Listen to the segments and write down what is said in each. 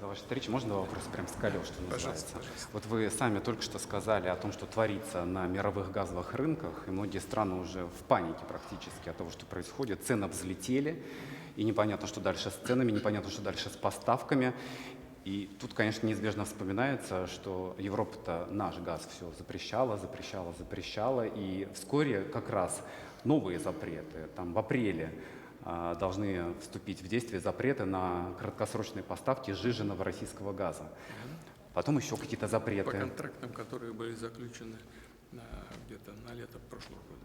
за вашу встречу. Можно два вопроса прям с колес, что Пожалуйста, называется? пожалуйста. Вот вы сами только что сказали о том, что творится на мировых газовых рынках, и многие страны уже в панике практически от того, что происходит. Цены взлетели, и непонятно, что дальше с ценами, непонятно, что дальше с поставками. И тут, конечно, неизбежно вспоминается, что Европа-то наш газ все запрещала, запрещала, запрещала, и вскоре как раз новые запреты, там в апреле должны вступить в действие запреты на краткосрочные поставки сжиженного российского газа. Потом еще какие-то По запреты. контрактам, которые были заключены где-то на лето прошлого года.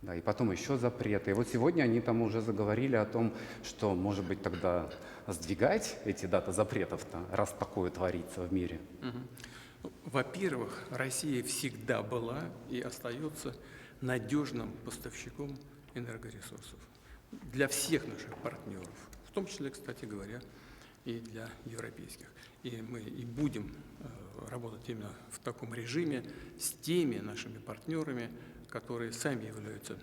Да, и потом еще запреты. И вот сегодня они там уже заговорили о том, что, может быть, тогда сдвигать эти даты запретов-то, раз такое творится в мире. Ну, во-первых, Россия всегда была и остается надежным поставщиком энергоресурсов для всех наших партнеров, в том числе, кстати говоря, и для европейских. И мы и будем работать именно в таком режиме с теми нашими партнерами, которые сами являются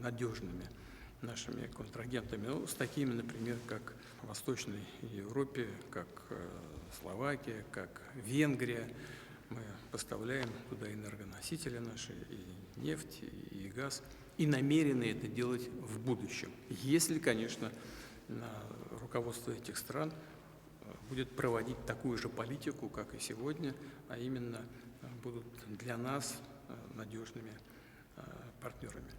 надежными нашими контрагентами, ну, с такими, например, как в Восточной Европе, как Словакия, как Венгрия. Мы поставляем туда энергоносители наши, и нефть, и газ, и намерены это делать в будущем, если, конечно, руководство этих стран будет проводить такую же политику, как и сегодня, а именно будут для нас надежными партнерами.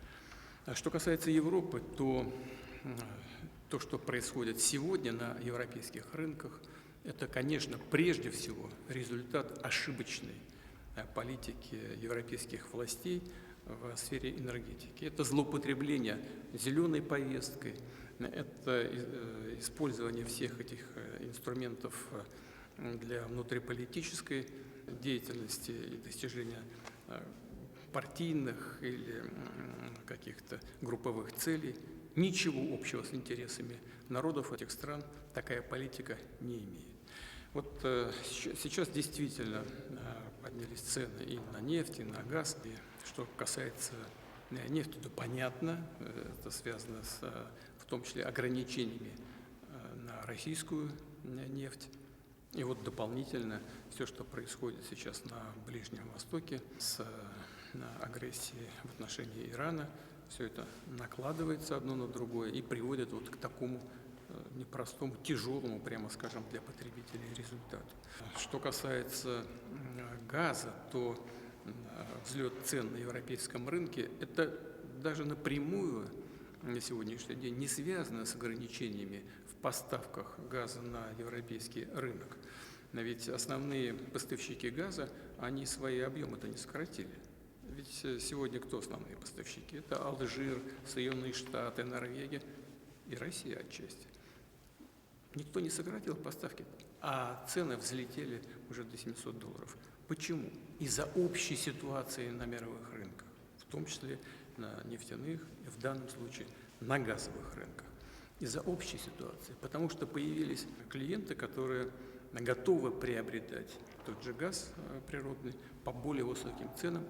А что касается Европы, то что происходит сегодня на европейских рынках, это, конечно, прежде всего результат ошибочной политики европейских властей в сфере энергетики. Это злоупотребление зеленой повесткой, это использование всех этих инструментов для внутриполитической деятельности и достижения партийных или каких-то групповых целей. Ничего общего с интересами народов этих стран такая политика не имеет. Вот сейчас действительно поднялись цены и на нефть, и на газ. И что касается нефти, то понятно, это связано в том числе ограничениями на российскую нефть. И вот дополнительно все, что происходит сейчас на Ближнем Востоке с агрессией в отношении Ирана, все это накладывается одно на другое и приводит вот к такому непростому, тяжелому, прямо скажем, для потребителей результату. Что касается газа, то взлет цен на европейском рынке – это даже напрямую на сегодняшний день не связано с ограничениями в поставках газа на европейский рынок. Но ведь основные поставщики газа, они свои объемы-то не сократили. Ведь сегодня кто основные поставщики? Это Алжир, Соединенные Штаты, Норвегия и Россия отчасти. Никто не сократил поставки, а цены взлетели уже до $700. Почему? Из-за общей ситуации на мировых рынках, в том числе на нефтяных и в данном случае на газовых рынках. Из-за общей ситуации, потому что появились клиенты, которые готовы приобретать тот же газ природный по более высоким ценам,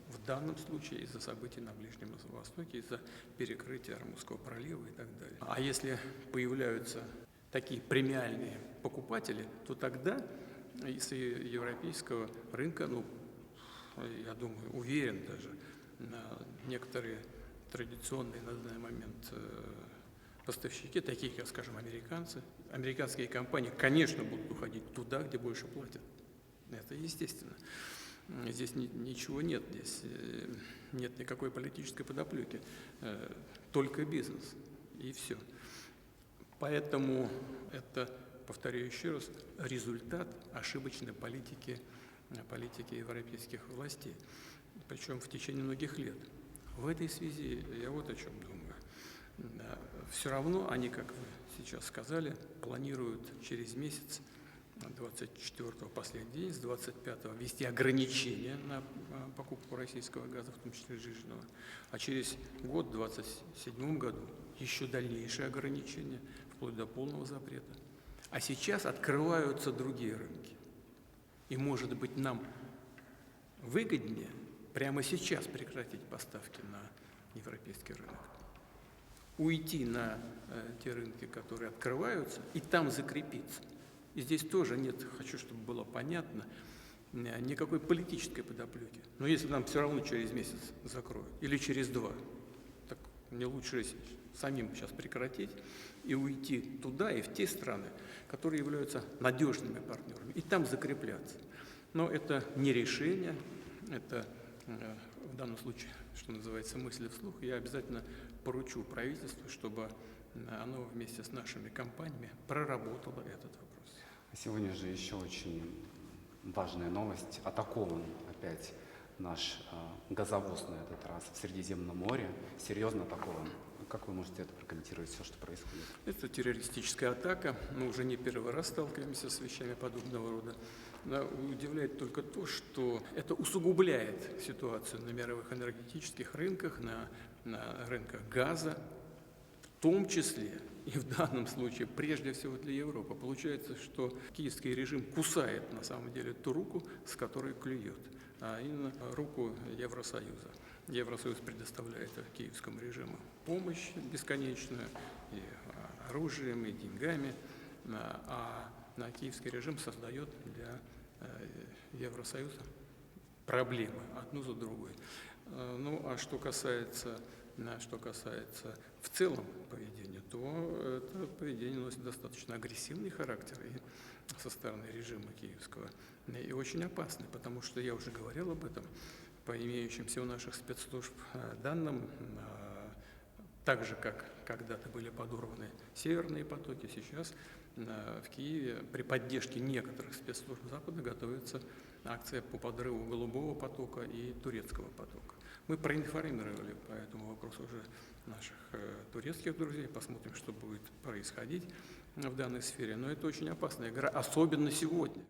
в данном случае из-за событий на Ближнем Востоке, из-за перекрытия Ормузского пролива и так далее. А если появляются такие премиальные покупатели, то тогда из европейского рынка, ну, я думаю, уверен даже, некоторые традиционные на данный момент поставщики, такие как, скажем, американцы, американские компании, конечно, будут уходить туда, где больше платят. Это естественно. Здесь ничего нет, здесь нет никакой политической подоплеки, только бизнес, и все. Поэтому это, повторяю еще раз, результат ошибочной политики европейских властей, причем в течение многих лет. В этой связи я вот о чем думаю. Все равно они, как вы сейчас сказали, планируют через месяц, 24-го последний день, с 25-го ввести ограничения на покупку российского газа, в том числе сжиженного, а через год, в 27 году, еще дальнейшие ограничения, вплоть до полного запрета. А сейчас открываются другие рынки. И, может быть, нам выгоднее прямо сейчас прекратить поставки на европейский рынок, уйти на те рынки, которые открываются, и там закрепиться. И здесь тоже нет, хочу, чтобы было понятно, никакой политической подоплеки. Но если нам все равно через месяц закроют или через 2, так мне лучше самим сейчас прекратить и уйти туда и в те страны, которые являются надежными партнерами, и там закрепляться. Но это не решение, это в данном случае, что называется, мысли вслух. Я обязательно поручу правительству, чтобы оно вместе с нашими компаниями проработало этот вопрос. Сегодня же еще очень важная новость. Атакован опять наш газовоз на этот раз в Средиземном море. Серьезно атакован. Как вы можете это прокомментировать, все, что происходит? Это террористическая атака. Мы уже не первый раз сталкиваемся с вещами подобного рода. Но удивляет только то, что это усугубляет ситуацию на мировых энергетических рынках, на рынках газа, в том числе и в данном случае прежде всего для Европы. Получается, что киевский режим кусает на самом деле ту руку, с которой клюет, а именно руку Евросоюза. Евросоюз предоставляет киевскому режиму помощь бесконечную и оружием, и деньгами, а киевский режим создает для Евросоюза проблемы одну за другой. Ну, а что касается в целом поведения, то это поведение носит достаточно агрессивный характер и со стороны режима киевского, и очень опасный, потому что я уже говорил об этом, по имеющимся у наших спецслужб данным, так же, как когда-то были подорваны северные потоки, сейчас в Киеве при поддержке некоторых спецслужб Запада готовится акция по подрыву Голубого потока и Турецкого потока. Мы проинформировали по этому вопросу уже наших турецких друзей, посмотрим, что будет происходить в данной сфере. Но это очень опасная игра, особенно сегодня.